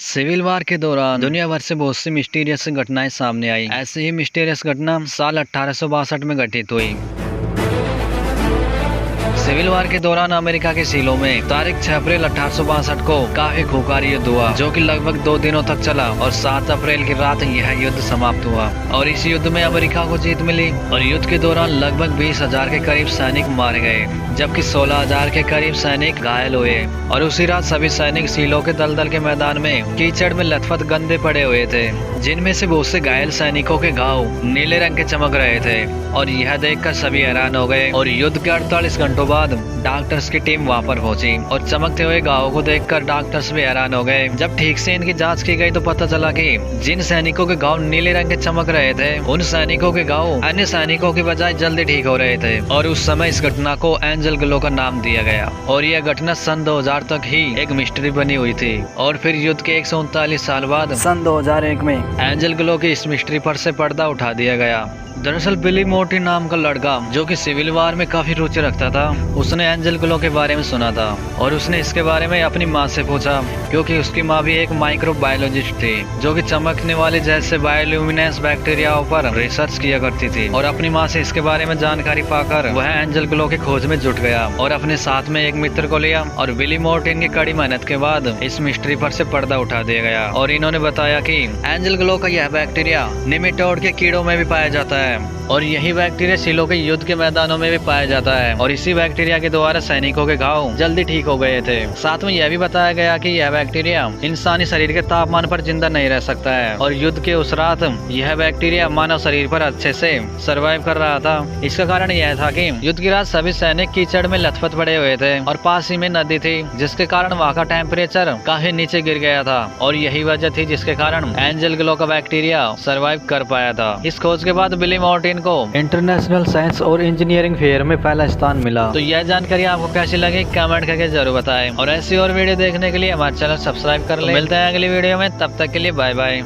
Civil वार के दौरान दुनिया भर से बहुत सी मिस्टीरियस घटनाएं सामने आई। ऐसी ही मिस्टीरियस घटना साल 1862 में घटित हुई। सिविल वार के दौरान अमेरिका के सीलों में तारीख 6 अप्रैल 1862 को काफी खूंखार युद्ध हुआ, जो कि लगभग 2 दिनों तक चला और 7 अप्रैल की रात यह युद्ध समाप्त हुआ और इस युद्ध में अमेरिका को जीत मिली। और युद्ध के दौरान लगभग 20,000 के करीब सैनिक मारे गए, जबकि 16,000 के करीब सैनिक घायल हुए। और उसी रात सभी सैनिक सीलों के दलदल के मैदान में कीचड़ में लथपथ गंदे पड़े हुए थे, जिनमें से बहुत से घायल सैनिकों के घाव नीले रंग के चमक रहे थे। और यह देखकर सभी हैरान हो गए। और युद्ध के 48 घंटों बाद डॉक्टर्स की टीम वहां पर पहुंची और चमकते हुए घावों को देखकर डॉक्टर्स भी हैरान हो गए। जब ठीक से इनकी जांच की गई तो पता चला कि जिन सैनिकों के घाव नीले रंग के चमक रहे थे, उन सैनिकों के घाव अन्य सैनिकों की बजाय जल्दी ठीक हो रहे थे। और उस समय इस घटना को एंजल ग्लो का नाम दिया गया। और यह घटना सन 2000 तक ही एक मिस्ट्री बनी हुई थी। और फिर युद्ध के 139 साल बाद सन 2001 में एंजल ग्लो की इस मिस्ट्री पर से पर्दा उठा दिया गया। दरअसल बिली मोर्टी नाम का लड़का, जो कि सिविल वार में काफी रुचि रखता था, उसने एंजल ग्लो के बारे में सुना था और उसने इसके बारे में अपनी माँ से पूछा, क्योंकि उसकी माँ भी एक माइक्रोबायोलॉजिस्ट थी, जो कि चमकने वाले जैसे बायोल्यूमिनेंस बैक्टीरियाओं पर रिसर्च किया करती थी। और अपनी माँ से इसके बारे में जानकारी पाकर वह एंजल ग्लो की खोज में जुट गया और अपने साथ में एक मित्र को लिया। और बिली मोर्टिन की कड़ी मेहनत के बाद इस मिस्ट्री पर से पर्दा उठा दिया गया। और इन्होंने बताया कि एंजल ग्लो का यह बैक्टीरिया निमेटोड के कीड़ों में भी पाया जाता है और यही बैक्टीरिया सीलों के युद्ध के मैदानों में भी पाया जाता है। और इसी बैक्टीरिया के द्वारा सैनिकों के घाव जल्दी ठीक हो गए थे। साथ में यह भी बताया गया कि यह बैक्टीरिया इंसानी शरीर के तापमान पर जिंदा नहीं रह सकता है। और युद्ध के उस रात यह बैक्टीरिया मानव शरीर पर अच्छे से सर्वाइव कर रहा था। इसका कारण यह था कि युद्ध की रात सभी सैनिक कीचड़ में लथपथ पड़े हुए थे और पास ही में नदी थी, जिसके कारण वहाँ का टेम्परेचर काफी नीचे गिर गया था। और यही वजह थी जिसके कारण एंजल ग्लो का बैक्टीरिया सर्वाइव कर पाया था। इस खोज के बाद बिली मोर्टिन को इंटरनेशनल साइंस और इंजीनियरिंग फेयर में पहला स्थान मिला। तो यह जानकारी आपको कैसी लगी कमेंट करके जरूर बताएं। और ऐसी और वीडियो देखने के लिए हमारे चैनल सब्सक्राइब कर लें। मिलते हैं अगली वीडियो में, तब तक के लिए बाय बाय।